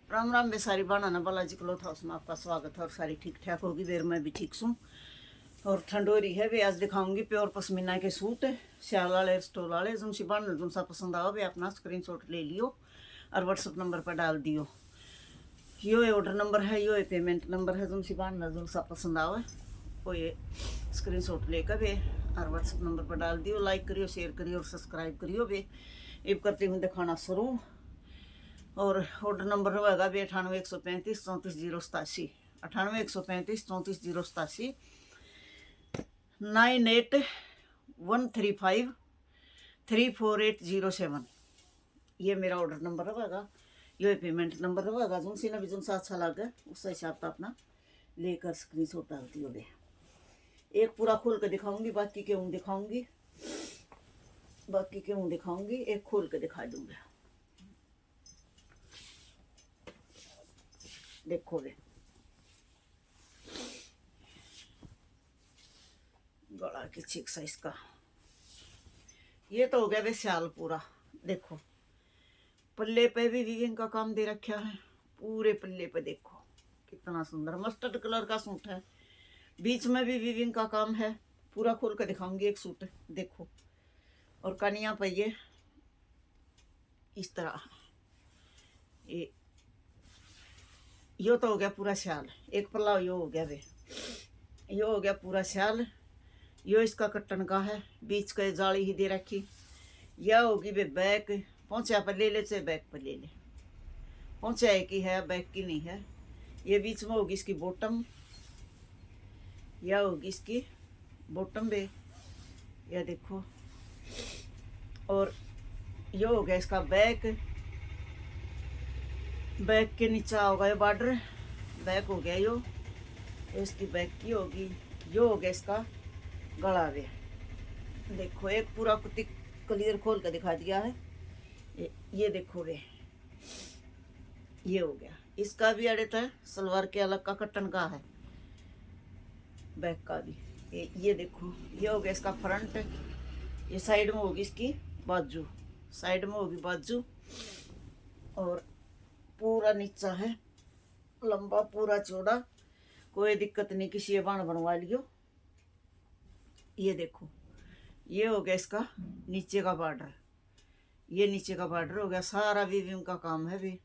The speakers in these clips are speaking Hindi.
राम राम बेसारी बनाना बालाजी क्लॉथ हाउस में आपका स्वागत है। और सारी ठीक ठाक होगी, देर में भी ठीक सूँ। और ठंड हो रही है भी। आज दिखाऊंगी प्योर पश्मीना के सूट, सियाल वाले स्टोल वाले। जुनसी बांधना जुनसा पसंद आओ भी अपना स्क्रीनशॉट ले लियो और व्हाट्सअप नंबर पर डाल दियो। यो है ऑर्डर नंबर है, यो है पेमेंट नंबर है। जुनसी बांधना जुनसा पसंद आओ वो ये स्क्रीनशॉट लेकर भी और व्हाट्सअप नंबर पर डाल दियो। लाइक करियो, शेयर करियो और सब्सक्राइब करियो भी। अब करती हूँ दिखाना शुरू। और ऑर्डर नंबर होगा भी 98 135 34 087, 98 135 34 087, 98 135 34807। ये मेरा ऑर्डर नंबर होगा, ये पेमेंट नंबर होगा। जिनसे ना भी जिनसा अच्छा लगे उस हिसाब से अपना लेकर स्क्रीनशॉट डालती हो। एक पूरा खोल के दिखाऊंगी, बाकी के हूँ दिखाऊंगी, एक खोल के दिखा दूंगा। देखो वे गला की छिक साइज का। ये तो हो गया वे स्याल पूरा। देखो पल्ले पे भी वीविंग का काम दे रखा है, पूरे पल्ले पे देखो कितना सुंदर मस्टर्ड कलर का सूट है। बीच में भी वीविंग का काम है। पूरा खोल कर दिखाऊंगी एक सूट, देखो। और कनिया पे इस तरह यो तो हो गया पूरा स्याल। एक पल्ला यो हो गया वे, यो हो गया पूरा स्याल। यो इसका कट्टन का है, बीच का जाली ही दे रखी। यह होगी वे बैक, पहुंचा पर ले ले चाहे बैक पर ले ले, पहुंचा की है बैक की नहीं है। ये बीच में होगी इसकी बॉटम, यह होगी इसकी बॉटम वे, यह देखो। और यो हो गया इसका बैक, बैक के नीचे होगा ये बॉर्डर, बैक हो गया यो, इसकी बैक की होगी। यो हो गया इसका गला वे, देखो। एक पूरा कुत्ती क्लियर खोल कर दिखा दिया है। ये देखो वे, ये हो गया इसका भी अड़े था। सलवार के अलग का कटन का है, बैक का भी। ये देखो, ये हो गया इसका फ्रंट। ये साइड में होगी इसकी बाजू, साइड में होगी बाजू। और पूरा नीचा है, लंबा पूरा चौड़ा, कोई दिक्कत नहीं, किसी ये बाण बनवा लियो। ये देखो, ये हो गया इसका नीचे का बॉर्डर, ये नीचे का बॉर्डर हो गया। सारा वीविंग का काम है भी,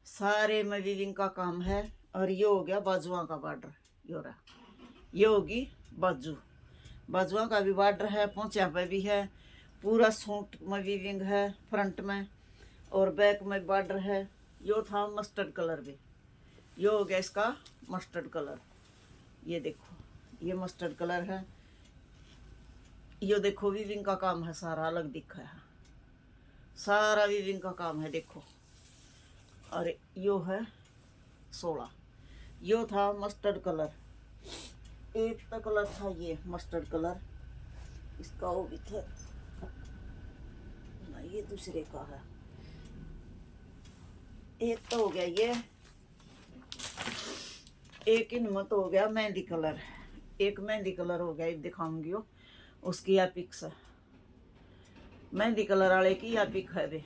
सारे में वीविंग का काम है। और ये हो गया बाजुआ का बॉर्डर, ये रहा, ये होगी बाजू। बाजुआ का भी बॉर्डर है, पहुंचा पे भी है। पूरा सूट में वीविंग है फ्रंट में, और बैक में बॉर्डर है। यो था मस्टर्ड कलर भी, ये हो गया इसका मस्टर्ड कलर। ये देखो, ये मस्टर्ड कलर है। ये देखो वीविंग का काम है, सारा अलग दिखा है, सारा वीविंग का काम है, देखो। और यो है 16, यो था मस्टर्ड कलर। एक तो कलर था ये मस्टर्ड कलर, इसका वो भी था ना, ये दूसरे का है। एक तो हो गया ये, एक इनमें तो हो गया मेहंदी कलर, एक मेहंदी कलर हो गया। दिखाऊंगी वो उसकी या पिक्स, मेहंदी कलर वाले की या पिक है वे।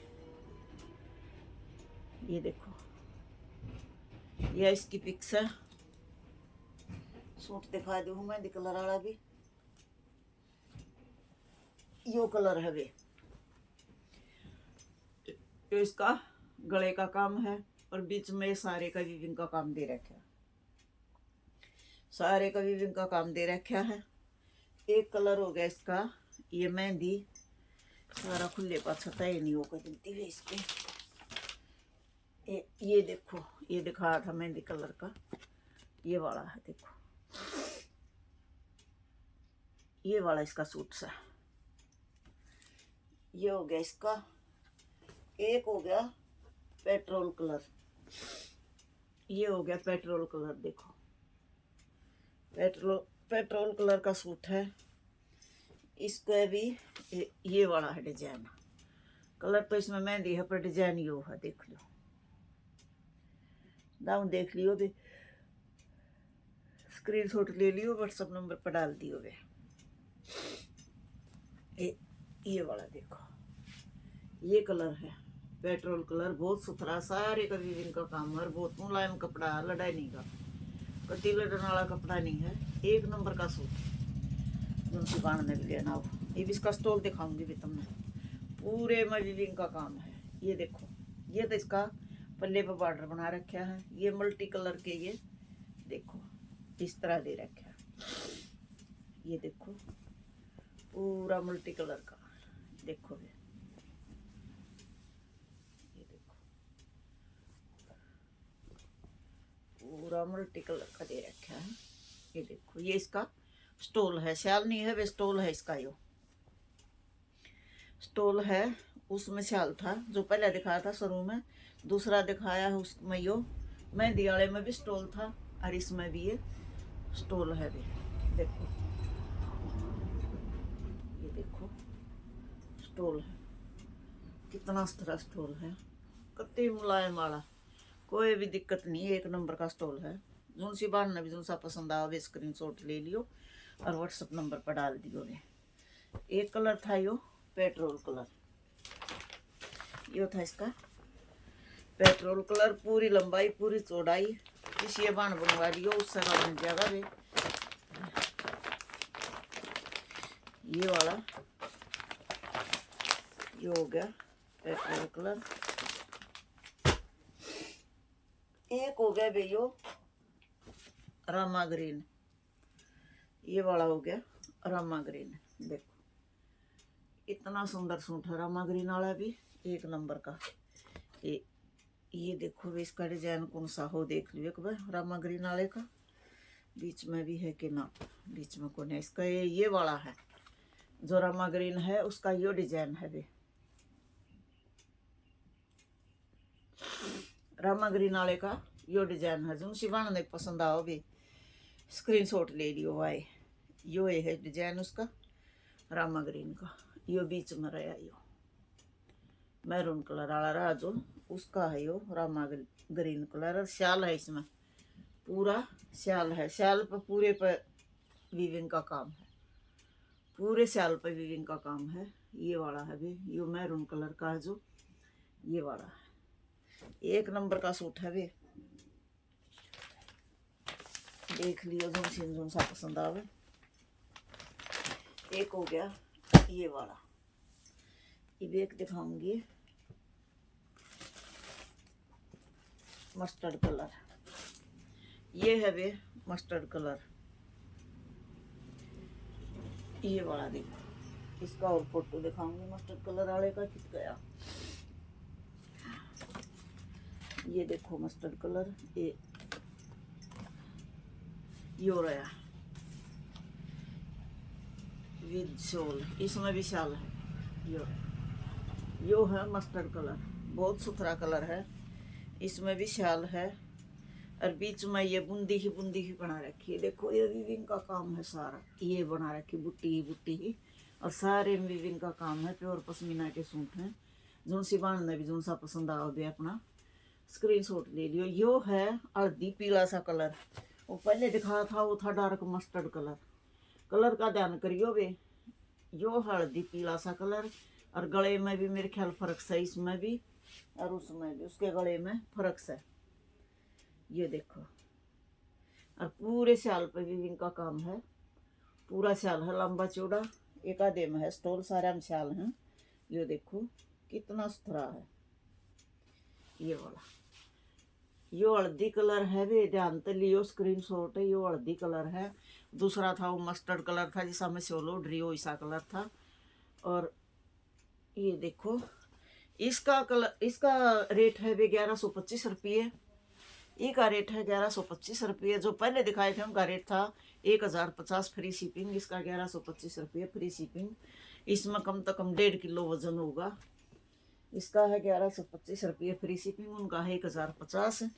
ये देखो, ये इसकी पिक्स है। सूट दिखा दूँ मेहंदी कलर वाला भी, यो कलर है वे। तो इसका गले का काम है, और बीच में सारे का वीविंग का काम दे रखा है, सारे का वीविंग का काम दे रखा है। एक कलर हो गया इसका ये मेहंदी, सारा खुले पाछा तय नहीं होकर दिखती है इसके। ये देखो, ये दिखा था मेहंदी कलर का, ये वाला है, देखो ये वाला इसका सूट सा। ये हो गया इसका। एक हो गया पेट्रोल कलर, ये हो गया पेट्रोल कलर, देखो पेट्रोल कलर का सूट है। इसका भी ये वाला है डिजाइन, कलर तो इसमें मेहंदी है पर डिजाइन यो है, देख लो दाम देख लियो भी, स्क्रीनशॉट ले लियो, व्हाट्सअप नंबर पर डाल दियो वे। ये वाला देखो, ये कलर है, पेट्रोल कलर, बहुत सुथरा, सारे का वीविंग का काम है, बहुत मुलायम कपड़ा है, लड़ाई नहीं का, कति लड़ने वाला कपड़ा नहीं है, एक नंबर का सूट मुंशी बांधने भी लेना हो। ये भी इसका स्टॉल दिखाऊंगी भी तुमने, पूरे में वीविंग का काम है। ये देखो, ये तो इसका पल्ले पर बॉर्डर बना रखा है, ये मल्टी कलर के, ये देखो इस तरह दे रखा है, ये देखो पूरा मल्टी कलर का, देखो ये देखो पूरा मल्टी कलर का दे रखा है। ये देखो, ये इसका स्टॉल है, शाल नहीं है वे, स्टॉल है इसका, यो स्टॉल है। उसमें शाल था जो पहले दिखाया था शुरू में, दूसरा दिखाया है उसमें यो मेहंदी वाले में भी स्टॉल था, और इसमें भी ये स्टॉल है भी, देखो ये देखो स्टॉल है, कितना तरह स्टॉल है, कत्ती मुलायम वाला, कोई भी दिक्कत नहीं, एक नंबर का स्टॉल है। जोन सी बार ने भी जोन सा पसंद आवे स्क्रीन शॉट ले लियो और व्हाट्सअप नंबर पर डाल दियो ने। एक कलर था यो पेट्रोल कलर, यो था इसका पेट्रोल कलर, पूरी लंबाई पूरी चौड़ाई, किसी बाण बनवा लियो उससे का बन जाएगा वे। ये वाला ये हो गया पेट्रोल कलर। एक हो गया बे यो रामा ग्रीन, ये वाला हो गया रामा ग्रीन। देखो इतना सुंदर सूट है रामा ग्रीन वाला भी, एक नंबर का। ये देखो वे इसका डिजाइन कौन सा हो देख लियो एक बार, रामा ग्रीन वाले का बीच में भी है कि ना, बीच में कौन है इसका, ये वाला है जो रामा ग्रीन है उसका यो डिजाइन है वे, रामा ग्रीन वाले का यो डिजाइन है। जो शिवान ने पसंद आओ भी स्क्रीनशॉट ले लियो भाई। यो है डिजाइन उसका रामा ग्रीन का, यो बीच में रहा, यो मैरून कलर वाला रहा जो उसका है यो रामा ग्रीन कलर। और शाल है इसमें, पूरा शाल है, शाल पर पूरे पर वीविंग का काम है, पूरे शाल पर वीविंग का काम है। ये वाला है भी, यो मैरून कलर का है जो, ये वाला है एक नंबर का सूट है वे, देख लियो जोन सा पसंद आवे। एक हो गया ये वाला, ये भी एक दिखाऊंगी मस्टर्ड कलर, ये है वे मस्टर्ड कलर, ये वाला देखो, इसका और फोटो दिखाऊंगी मस्टर्ड कलर वाले का किस गया। ये देखो मस्टर्ड कलर, ये यो रहा विद शॉल, इसमें भी शाल है, यो है मस्टर्ड कलर, बहुत सुथरा कलर है, इसमें भी शाल है। और बीच में ये बूंदी ही बना रखी है, देखो ये वीविंग का काम है सारा, ये बना रखी बुट्टी ही, और सारे वीविंग का काम है, प्योर पश्मीना के सूट हैं। जोन सी बाण ने भी जोन सा पसंद आओ भी अपना स्क्रीनशॉट ले लियो। यो है हल्दी पीला सा कलर, वो पहले दिखाया था वो था डार्क मस्टर्ड कलर, कलर का ध्यान करियो वे, यो हल्दी पीला सा कलर। और गले में भी मेरे ख्याल फर्क है, इसमें भी और उसमें भी, उसके गले में फर्क है, ये देखो। और पूरे शाल पे वीविंग का काम है, पूरा शाल है लंबा चौड़ा, एक आधे में है स्टोल, सारे में शाल हैं। ये देखो कितना सुथरा है ये वाला, यो हल्दी कलर है वे, ध्यान तो लियो स्क्रीनशॉट है, यो हल्दी कलर है। दूसरा था वो मस्टर्ड कलर था जिसमें में सोलो ड्रियो ऐसा कलर था। और ये देखो इसका कलर, इसका रेट है वे 1125 रुपये, ई का रेट है 1125 रुपये। जो पहले दिखाए थे उनका रेट था 1050 फ्री शिपिंग, इसका 1125 रुपये फ्री शिपिंग। इसमें कम से कम 1.5 किलो वजन होगा, इसका है 1125 रुपये फ्री शिपिंग, उनका है 1050।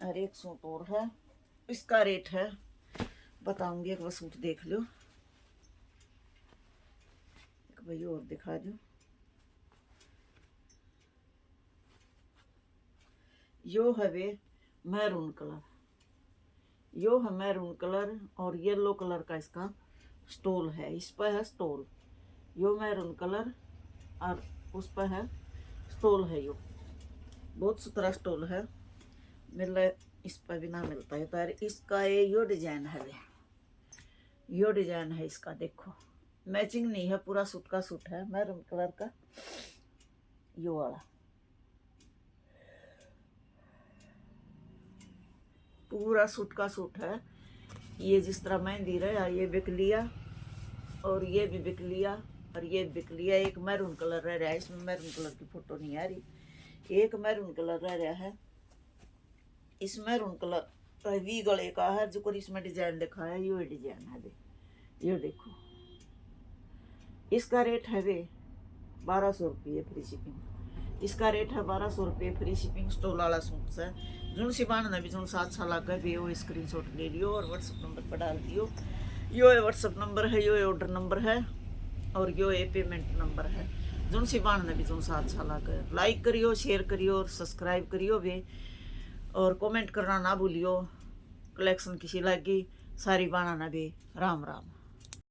और एक सूट और है, इसका रेट है बताऊंगी, एक बार सूट देख लो, एक भाई और दिखा दो। यो है वे मैरून कलर, यो है मैरून कलर और येलो कलर का इसका स्टोल है, इस पर है स्टोल, यो मैरून कलर और उस पर है स्टोल है यो। बहुत सुथरा स्टॉल है, मिल इस पर भी ना मिलता है। तो इसका यो डिजाइन है, यो डिजाइन है इसका। देखो मैचिंग नहीं है, पूरा सूट का सूट है, मैरून कलर का यो वाला, पूरा सूट का सूट है। ये जिस तरह मेहंदी रहा, ये बिक लिया और ये भी बिक लिया और ये बिक लिया। एक मैरून कलर रह रहा है, इसमें मैरून कलर की फोटो नहीं आ रही, एक मैरून कलर रह रहा है। इस मैरून कलर वी गले का है, जो इसमें डिजाइन दिखा है, यो डिजाइन है दे, ये देखो। इसका रेट है वे 1200 रुपये फ्री शिपिंग। इसका रेट है 1200 रुपये फ्री शिपिंग। स्टॉल वाला सूट से जुन सिबान ने भी जुन 7 साल लग गए वो स्क्रीनशॉट ले लियो और व्हाट्सअप नंबर पर डाल दियो। यो व्हाट्सअप नंबर है, यो ऑर्डर नंबर है और यो पेमेंट नंबर है। जुन सिबान ने भी जुन 7 साल लग गए। लाइक करियो, शेयर करियो और सब्सक्राइब करियो भी, और कमेंट करना ना भूलियो। कलेक्शन किसी लगी सारी बाना ना भी। राम राम।